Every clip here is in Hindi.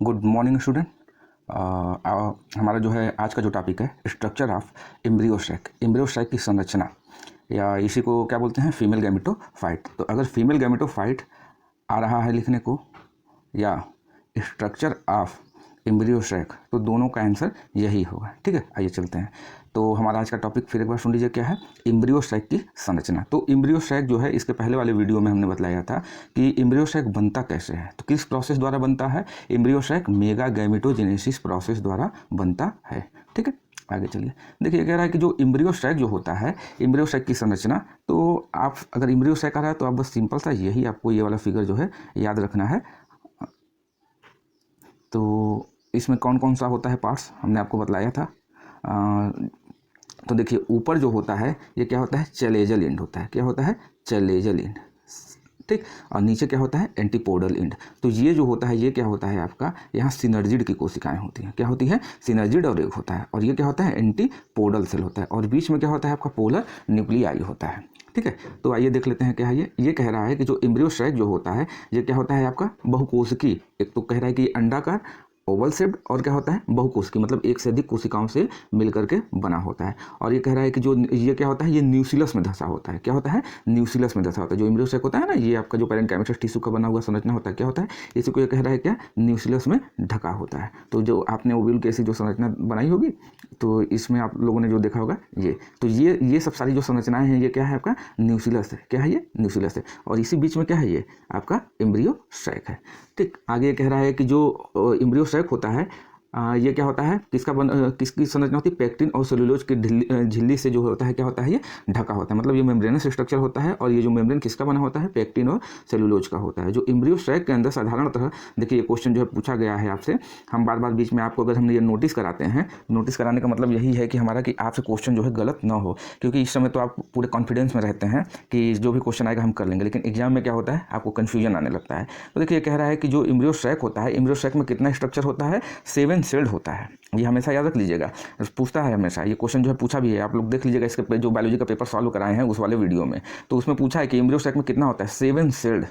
Good morning student. हमारा जो है आज का जो टॉपिक है स्ट्रक्चर ऑफ एम्ब्रियो की संरचना, या इसी को क्या बोलते हैं, फीमेल गैमेटोफाइट। तो अगर फीमेल गैमेटोफाइट आ रहा है लिखने को या स्ट्रक्चर ऑफ एम्ब्रियो तो दोनों का आंसर यही होगा। ठीक है, आइए चलते हैं। तो हमारा आज का टॉपिक फिर एक बार सुन लीजिए, क्या है, एम्ब्रियो की संरचना। तो एम्ब्रियो जो है, इसके पहले वाले वीडियो में हमने बताया था कि एम्ब्रियो बनता कैसे है। तो किस प्रोसेस द्वारा बनता है? एम्ब्रियो मेगा गैमेटोजेनेसिस प्रोसेस द्वारा बनता है। ठीक है, आगे चलिए। देखिए, कह रहा है कि जो एम्ब्रियो जो होता है, एम्ब्रियो की संरचना, तो आप अगर एम्ब्रियो आ रहा है तो आप बस सिंपल सा यही आपको ये वाला फिगर जो है याद रखना है। तो इसमें कौन कौन सा होता है पार्ट्स हमने आपको बतलाया था। तो देखिए, ऊपर जो होता है ये क्या होता है, चेलेजल एंड होता है। क्या होता है? Chalazal and. ठीक। और नीचे क्या होता है? Antipodal end. तो ये जो होता है ये क्या होता है आपका, यहाँ सिनर्जिड की कोशिकाएं होती हैं। क्या होती है? सिनर्जिड और एक होता है। और ये क्या होता है? एंटीपोडल सेल होता है। और बीच में क्या होता है आपका? पोलर न्यूक्लियाई होता है। ठीक है, तो आइए देख लेते हैं क्या है ये कह रहा है कि जो एम्ब्रियो जो होता है ये क्या होता है आपका? बहुकोशिकी। एक तो कह रहा है कि अंडाकार, ओवल शेप्ड, और क्या होता है? बहुकोशिकी, मतलब एक से अधिक कोशिकाओं से मिलकर के बना होता है। और ये कह रहा है कि जो ये क्या होता है, ये न्यूक्लियस में धंसा होता है। क्या होता है? न्यूक्लियस में धंसा होता है। जो एम्ब्रियो होता है ना, ये आपका जो पैरेन्काइमस टिश्यू का बना हुआ संरचना होता है, क्या होता है? इसी को ये कह रहा है क्या? न्यूक्लियस में ढका होता है। तो जो आपने ओव्यूल की ऐसी जो संरचना बनाई होगी, तो इसमें आप लोगों ने जो देखा होगा ये सब सारी जो संरचनाएं हैं ये क्या है आपका? न्यूक्लियस है। क्या है ये? न्यूक्लियस है। और इसी बीच में क्या है? ये आपका एम्ब्रियो है। ठीक, आगे कह रहा है कि जो एम्ब्रियो होता है, ये क्या होता है, किसकी संरचना होती है? पेक्टिन और सेलुलोज की झिल्ली से जो होता है, क्या होता है, ये ढका होता है। मतलब ये मेम्ब्रेनस स्ट्रक्चर होता है। और ये जो मेम्ब्रेन किसका बना होता है? पेक्टिन और सेलुलोज का होता है। जो एम्ब्रियो के अंदर साधारणतः, देखिए ये क्वेश्चन जो है पूछा गया है आपसे, हम बार बार बीच में आपको अगर हम ये नोटिस कराते हैं, नोटिस कराने का मतलब यही है कि हमारा कि आपसे क्वेश्चन जो है गलत ना हो, क्योंकि इस समय तो आप पूरे कॉन्फिडेंस में रहते हैं कि जो भी क्वेश्चन आएगा हम कर लेंगे, लेकिन एग्जाम में क्या होता है, आपको कन्फ्यूजन आने लगता है। तो देखिए, कह रहा है कि जो एम्ब्रियो होता है, एम्ब्रियो में कितना स्ट्रक्चर होता है? 7 सेल्ड होता है। ये हमेशा याद रख लीजिएगा, पूछता है हमेशा। ये क्वेश्चन जो है पूछा भी है, आप लोग देख लीजिएगा इसके जो बायोलॉजी का पेपर सॉल्व कराए हैं उस वाले वीडियो में, तो उसमें पूछा है कि एम्ब्रियो में कितना होता है? 7 सेल्ड।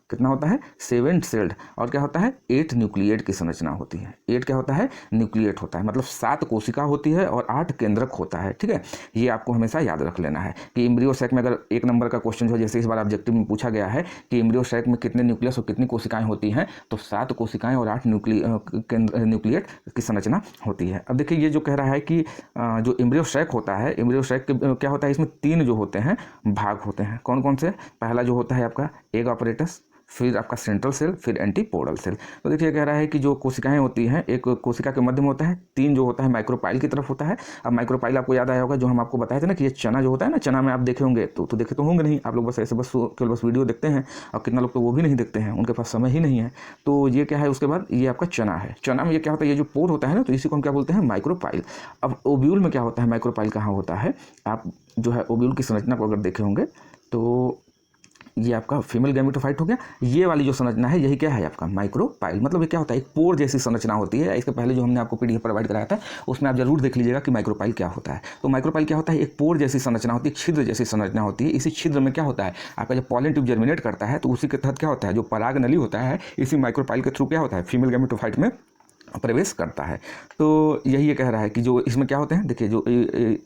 कितना होता है? 7 सेल्ड। और क्या होता है? 8 न्यूक्लिएट की संरचना होती है। 8 क्या होता है? न्यूक्लिएट होता है। मतलब 7 कोशिका होती है और 8 केंद्रक होता है। ठीक है, ये आपको हमेशा याद रख लेना है कि एम्ब्रियो में अगर 1 नंबर का क्वेश्चन जो है, जैसे इस बार ऑब्जेक्टिव में पूछा गया है कि एम्ब्रियो में कितने न्यूक्लियस और कितनी कोशिकाएं होती हैं, तो 7 कोशिकाएं और 8 न्यूक्लिएट की संरचना होती है। अब देखिए, ये जो कह रहा है कि जो एम्ब्रियो होता है, एम्ब्रियो क्या होता है, इसमें 3 जो होते हैं भाग होते हैं। कौन कौन से? पहला जो होता है आपका एग ऑपरेटस, फिर आपका सेंट्रल सेल, फिर एंटीपोडल सेल। तो देखिए, कह रहा है कि जो कोशिकाएं होती हैं, एक कोशिका के मध्य में होता है, 3 जो होता है माइक्रोपाइल की तरफ होता है। अब माइक्रोपाइल आपको याद आया होगा, जो हम आपको बताए थे ना कि ये चना जो होता है ना, चना में आप देखे होंगे, तो देखे तो होंगे नहीं आप लोग, बस ऐसे केवल बस वीडियो देखते हैं। और कितना लोग तो वो भी नहीं देखते हैं, उनके पास समय ही नहीं है। तो ये क्या है, उसके बाद ये आपका चना है। चना में ये क्या होता है, ये जो पोर होता है ना, तो इसी को हम क्या बोलते हैं? माइक्रोपाइल। अब ओव्यूल में क्या होता है? माइक्रोपाइल कहाँ होता है? आप जो है ओव्यूल की संरचना को अगर देखे होंगे, तो ये आपका फीमेल गैमेटोफाइट हो गया। ये वाली जो संरचना है यही क्या है आपका? माइक्रोपाइल। मतलब ये क्या होता है? एक पोर जैसी संरचना होती है। इसके पहले जो हमने आपको पीडीएफ प्रोवाइड कराया था, उसमें आप जरूर देख लीजिएगा कि माइक्रोपाइल क्या होता है। तो माइक्रोपाइल क्या होता है? एक पोर जैसी संरचना होती है, छिद्र जैसी संरचना होती है। इसी छिद्र में क्या होता है आपका? जब पॉलन ट्यूब जर्मिनेट करता है, तो उसी के तहत क्या होता है, जो पराग नली होता है, इसी माइक्रोपाइल के थ्रू क्या होता है, फीमेल गैमेटोफाइट में प्रवेश करता है। तो यही ये कह रहा है कि जो इसमें क्या होते हैं, देखिए जो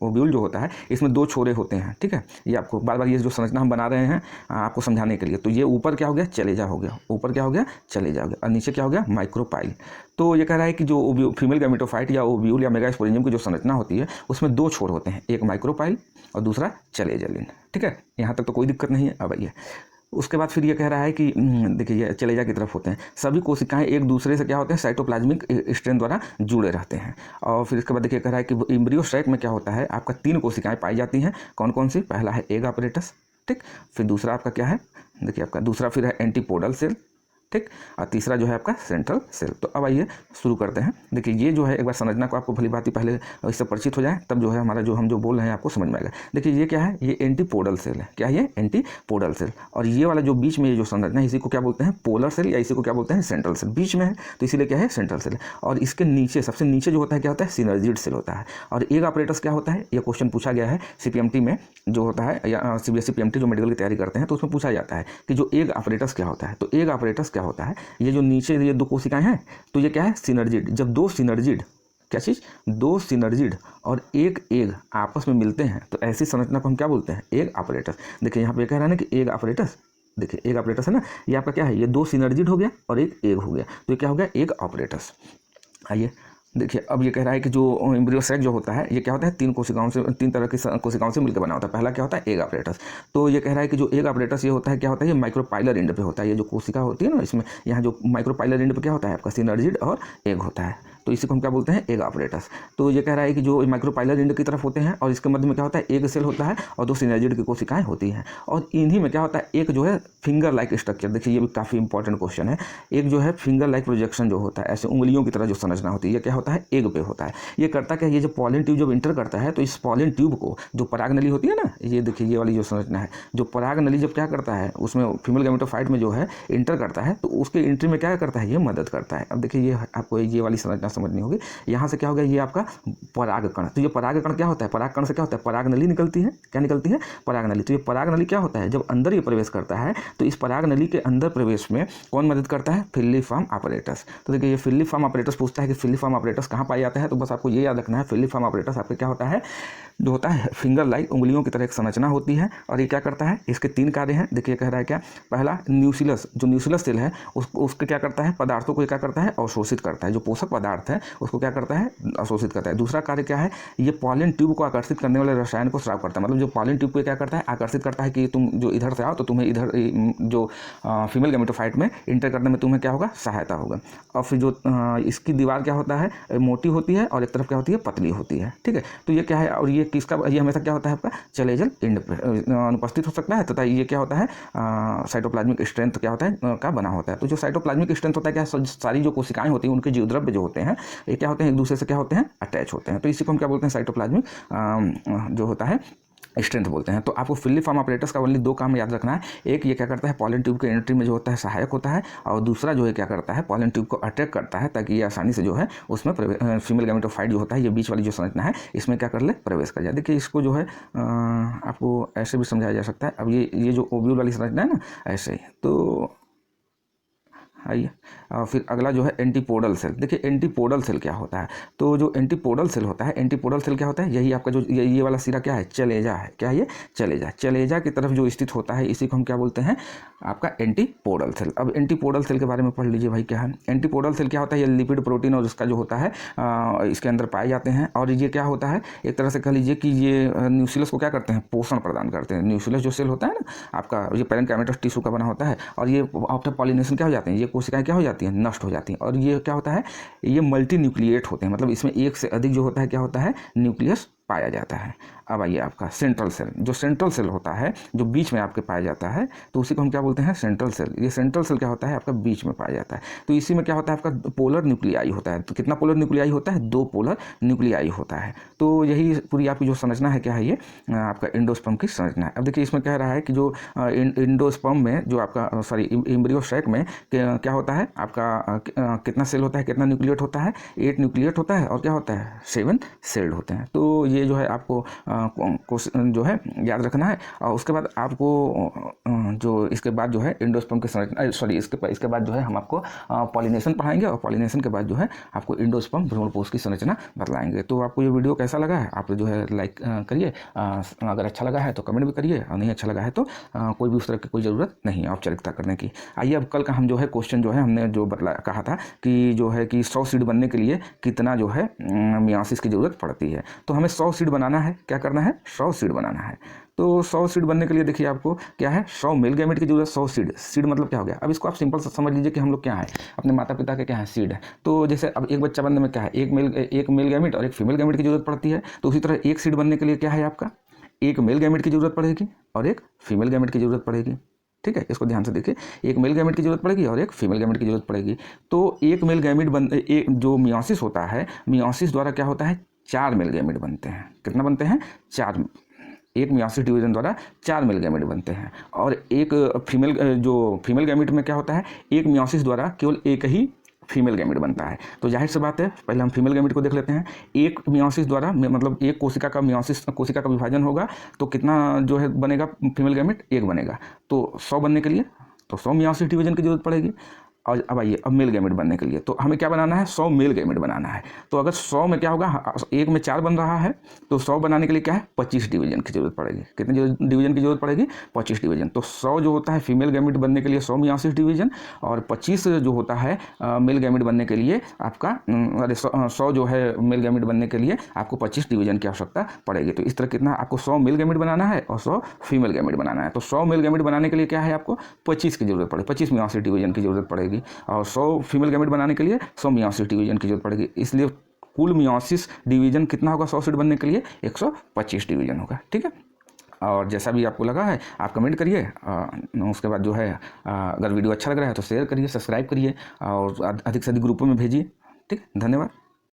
ओव्यूल जो होता है, इसमें 2 छोरे होते हैं। ठीक है, ये आपको बार बार ये जो संरचना हम बना रहे हैं आपको समझाने के लिए। तो ये ऊपर क्या हो गया? चलेजा हो गया। ऊपर क्या हो गया? चलेजा हो गया। और नीचे क्या हो गया? माइक्रोपाइल। तो ये कह रहा है कि जो फीमेल गैमेटोफाइट या ओव्यूल या मेगास्पोरेंजियम की जो संरचना होती है, उसमें 2 छोर होते हैं, एक माइक्रोपाइल और दूसरा चलेजा। ठीक है, यहाँ तक तो कोई दिक्कत नहीं है। अब आइए, उसके बाद फिर ये कह रहा है कि देखिए, ये चलेजा की तरफ होते हैं। सभी कोशिकाएं एक दूसरे से क्या होते हैं? साइटोप्लाज्मिक स्ट्रेन द्वारा जुड़े रहते हैं। और फिर इसके बाद देखिए, कह रहा है कि एम्ब्रियो में क्या होता है आपका? 3 कोशिकाएं पाई जाती हैं। कौन कौन सी? पहला है एग ऑपरेटस। ठीक, फिर दूसरा आपका क्या है? देखिए, आपका दूसरा फिर है एंटीपोडल सेल। ठीक, और तीसरा जो है आपका सेंट्रल सेल। तो अब आइए शुरू करते हैं। देखिए, ये जो है एक बार संरचना को आपको भली भांति पहले इससे परिचित हो जाए, तब जो है हमारा जो हम जो बोल रहे हैं आपको समझ में आएगा। देखिए, ये क्या है? ये एंटीपोडल सेल है। क्या है ये? Antipodal cell. और ये वाला जो बीच में ये जो संरचना है, इसी को क्या बोलते हैं? पोलर सेल, या इसी को क्या बोलते हैं? Central cell. बीच में है तो इसीलिए क्या है? Central cell. और इसके नीचे, सबसे नीचे जो होता है क्या होता है? सिनर्जिड सेल होता है। और एग ऑपरेटस क्या होता है? ये क्वेश्चन पूछा गया है CPMT में, जो होता है या CBSE PMT जो मेडिकल की तैयारी करते हैं, तो उसमें पूछा जाता है कि जो एग ऑपरेटस क्या होता है। तो एग ऑपरेटस क्या होता है, ये जो नीचे ये दो कोशिकाएं हैं तो ये क्या है, सिनर्जिड। जब दो सिनर्जिड, क्या चीज़, दो सिनर्जिड और एक एग आपस में मिलते हैं तो ऐसी संरचना को हम क्या बोलते हैं, एग apparatus। देखिए यहाँ पे कह रहा है ना कि एग apparatus, देखिए एग apparatus है ना, ये आपका क्या है, ये दो सिनर्जिड हो गया और एक एग हो गया, तो ये क्या हो गया, एग apparatus। आइए देखिए, अब ये कह रहा है कि जो एम्ब्रियो सैक जो होता है ये क्या होता है, तीन कोशिकाओं से, तीन तरह की कोशिकाओं से मिलकर बना होता है। पहला क्या होता है, एग apparatus। तो ये कह रहा है कि जो एग apparatus ये होता है, क्या होता है, ये माइक्रोपाइलर एंड पे होता है। ये जो कोशिका होती है ना, इसमें यहाँ जो माइक्रोपाइलर एंड पे क्या होता है, आपका सिनर्जिड और एग होता है, तो इसी को हम क्या बोलते हैं, एग apparatus। तो ये कह रहा है कि जो माइक्रोपाइलर एंड की तरफ होते हैं और इसके मध्य में क्या होता है, एग सेल होता है और दो सिनर्जिड की कोशिकाएं होती हैं, और इन्हीं में क्या होता है, एक जो है फिंगर लाइक स्ट्रक्चर। देखिए ये भी काफ़ी इंपॉर्टेंट क्वेश्चन है। एक जो है फिंगर लाइक प्रोजेक्शन जो होता है, ऐसे उंगलियों की तरह जो संरचना होती है, ये क्या होता है, एग पे होता है। ये करता क्या, ये जो पॉलन ट्यूब जब इंटर करता है तो इस पॉलन ट्यूब को, जो पराग नली होती है ना, ये देखिए ये वाली जो संरचना है, जो पराग नली जब क्या करता है, उसमें फीमेल गैमेटोफाइट में जो है इंटर करता है, तो उसके एंट्री में क्या करता है, ये मदद करता है। अब देखिए ये आपको ये वाली संरचना समझनी होगी। यहाँ से क्या हो गया, ये आपका पराग कण। तो ये पराग कण क्या होता है, पराग कण से क्या होता है, पराग नली निकलती है, क्या निकलती है, पराग नली। तो ये पराग नली क्या होता है, जब अंदर ये प्रवेश करता है तो इस पराग नली के अंदर प्रवेश में कौन मदद करता है, फिलिफॉर्म apparatus। तो देखिए ये फिलिफॉर्म apparatus पूछता है कि फिलिफॉर्म apparatus कहाँ पाया जाता है, तो बस आपको ये याद रखना है, फिलिफॉर्म apparatus आपके क्या होता है, जो होता है फिंगर लाइक, उंगलियों की तरह एक संरचना होती है, और ये क्या करता है, इसके तीन कार्य हैं। देखिए कह रहा है क्या, पहला न्यूक्लियस, जो न्यूक्लियस सेल है उसके क्या करता है, पदार्थों को क्या करता है, अवशोषित करता है, जो पोषक पदार्थ है उसको क्या करता है, अवशोषित करता है। दूसरा कार्य क्या है, ये पॉलन ट्यूब को आकर्षित करने वाले रसायन को स्राव करता है। मतलब जो पॉलन ट्यूब को क्या करता है, आकर्षित करता है कि तुम जो इधर से आओ तो तुम्हें इधर जो फीमेल गैमेटोफाइट में इंटर करने में तुम्हें क्या होगा, सहायता होगा। और फिर जो इसकी दीवार क्या होता है, मोटी होती है और एक तरफ क्या होती है, पतली होती है, ठीक है। तो ये क्या है, और ये किसका, ये हमेशा क्या होता है आपका चलेजल एंड पे अनुपस्थित हो सकता है, तथा ये क्या होता है, साइटोप्लाज्मिक स्ट्रेंथ क्या होता है का बना होता है। तो जो साइटोप्लाज्मिक स्ट्रेंथ होता है क्या, सारी जो कोशिकाएं होती हैं उनके जीवद्रव्य जो होते हैं ये क्या होते हैं, एक दूसरे से क्या होते हैं, अटैच होते हैं। तो इसी को हम क्या बोलते हैं, साइटोप्लाज्मिक जो होता है स्ट्रेंथ बोलते हैं। तो आपको फिलिफॉर्म apparatus का ओनली दो काम याद रखना है, एक ये क्या करता है, पॉलन ट्यूब के एंट्री में जो होता है सहायक होता है, और दूसरा जो है क्या करता है, पॉलन ट्यूब को अटैक करता है ताकि ये आसानी से जो है उसमें फीमेल गैमेटोफाइट जो होता है, ये बीच वाली जो संरचना है इसमें क्या कर ले, प्रवेश कर जाए। देखिए इसको जो है आपको ऐसे भी समझाया जा सकता है। अब ये जो ओव्यूल वाली संरचना है ना, ऐसे ही। तो आइए फिर अगला जो है एंटीपोडल सेल। देखिए एंटीपोडल सेल क्या होता है, तो जो एंटीपोडल सेल होता है, एंटीपोडल सेल क्या होता है, यही आपका जो ये वाला सिरा क्या है, चलेजा है, क्या है ये, चलेजा। चलेजा की तरफ जो स्थित होता है इसी को हम क्या बोलते हैं, आपका एंटीपोडल सेल। अब एंटीपोडल सेल के बारे में पढ़ लीजिए भाई, क्या है एंटीपोडल सेल, क्या होता है, ये लिपिड प्रोटीन और उसका जो होता है इसके अंदर पाए जाते हैं, और ये क्या होता है, एक तरह से कह लीजिए कि ये न्यूक्लियस को क्या करते हैं, पोषण प्रदान करते हैं। न्यूक्लियस जो सेल होता है ना आपका, ये पैरेन्काइमेटस टिश्यू का बना होता है, और ये आफ्टर पॉलिनेशन क्या हो जाते हैं, ये कोशिकाएं क्या हो जाती हैं, नष्ट हो जाती हैं। और ये क्या होता है, ये मल्टी न्यूक्लिएट होते हैं, मतलब इसमें एक से अधिक जो होता है, क्या होता है, न्यूक्लियस पाया जाता है। अब आइए आपका सेंट्रल सेल, जो सेंट्रल सेल होता है जो बीच में आपके पाया जाता है, तो उसी को हम क्या बोलते हैं, सेंट्रल सेल। ये सेंट्रल सेल क्या होता है, आपका बीच में पाया जाता है। तो इसी में क्या होता है, आपका पोलर न्यूक्लियाई होता है। तो कितना पोलर न्यूक्लियाई होता है, दो पोलर न्यूक्लियाई होता है। तो यही पूरी आपकी जो संरचना है क्या है, ये आपका एंडोस्पर्म की संरचना है। अब देखिए इसमें कह रहा है कि जो एंडोस्पर्म में जो आपका एम्ब्रियो सैक में क्या होता है, आपका कितना सेल होता है, कितना न्यूक्लिएट होता है, 8 न्यूक्लिएट होता है, और क्या होता है, 7 सेल्ड होते हैं। तो ये जो है आपको जो है याद रखना है। और उसके बाद आपको जो इसके बाद जो है एंडोस्पर्म की संरचना, इसके बाद जो है हम आपको पॉलिनेशन पढ़ाएंगे, और पॉलिनेशन के बाद जो है आपको एंडोस्पर्म भ्रूणपोष की संरचना बतलाएंगे। तो आपको ये वीडियो कैसा लगा है, आप जो है लाइक करिए, अगर अच्छा लगा है तो कमेंट भी करिए, और नहीं अच्छा लगा है तो कोई भी उस तरह की कोई ज़रूरत नहीं है औपचारिकता करने की। आइए अब कल का हम जो है क्वेश्चन जो है हमने जो कहा था कि जो है कि 100 सीड बनने के लिए कितना जो है मियासिस की ज़रूरत पड़ती है। तो हमें 100 सीड बनाना है, क्या करना है, 100 सीड बनाना है। तो 100 सीड बनने के लिए देखिए आपको क्या है, 100 मेल गैमेट की जरूरत, 100 सीड। सीड मतलब क्या हो गया, अब इसको आप सिंपल समझ लीजिए कि हम लोग क्या है, अपने माता पिता के क्या है, सीड है। तो जैसे अब एक बच्चा बनने में क्या है, एक मेल गैमेट और एक फीमेल गैमेट की जरूरत पड़ती है। तो उसी तरह एक सीड बनने के लिए क्या है, आपका एक मेल गैमेट की जरूरत पड़ेगी और एक फीमेल गैमेट की जरूरत पड़ेगी। ठीक है, इसको ध्यान से देखिए, एक मेल गैमेट की जरूरत पड़ेगी और एक फीमेल गैमेट की जरूरत पड़ेगी। तो एक मेल गैमेट एक जो मियोसिस होता है, मियोसिस द्वारा क्या होता है, 4 मेल गैमेट बनते हैं। कितना बनते हैं, 4। एक मियोसिस डिवीजन द्वारा 4 मेल गैमेट बनते हैं। और एक फीमेल गैमेट में क्या होता है, एक मियोसिस द्वारा केवल एक ही फीमेल गैमेट बनता है। तो जाहिर सी बात है, पहले हम फीमेल गैमेट को देख लेते हैं। एक मियोसिस द्वारा मतलब एक कोशिका का विभाजन होगा, तो कितना जो है बनेगा फीमेल गैमेट, 1 बनेगा। तो 100 बनने के लिए तो 100 मियोसिस डिवीजन की जरूरत पड़ेगी। और अब आइए, अब मेल गैमेट बनने के लिए तो हमें क्या बनाना है, 100 मेल गैमेट बनाना है। तो अगर 100 में क्या होगा, एक में 4 बन रहा है, तो 100 बनाने के लिए क्या है, 25 डिवीजन की जरूरत पड़ेगी। कितने डिवीजन की जरूरत पड़ेगी, 25 डिवीजन। तो 100 जो होता है फीमेल गैमेट बनने के लिए 100 मियासिस डिवीजन, और 25 जो होता है मेल गैमेट बनने के लिए आपका 100 जो है मेल गैमेट बनने के लिए आपको 25 डिवीजन की आवश्यकता पड़ेगी। तो इस तरह कितना आपको 100 मेल गैमेट बनाना है और 100 फीमेल गैमेट बनाना है। तो 100 मेल गैमेट बनाने के लिए क्या है, आपको 25 की जरूरत पड़ेगी, 25 मियासिस डिवीजन की जरूरत पड़ेगी, और 100 फीमेल गैमेट बनाने के लिए 100 मियासिस डिवीजन की जरूरत पड़ेगी। इसलिए कुल मियासिस डिवीजन कितना होगा 100 सीड बनने के लिए, 125 डिवीजन होगा। ठीक है, और जैसा भी आपको लगा है आप कमेंट करिए। उसके बाद जो है अगर वीडियो अच्छा लग रहा है तो शेयर करिए, सब्सक्राइब करिए और अधिक से अधिक ग्रुपों में भेजिए। ठीक, धन्यवाद।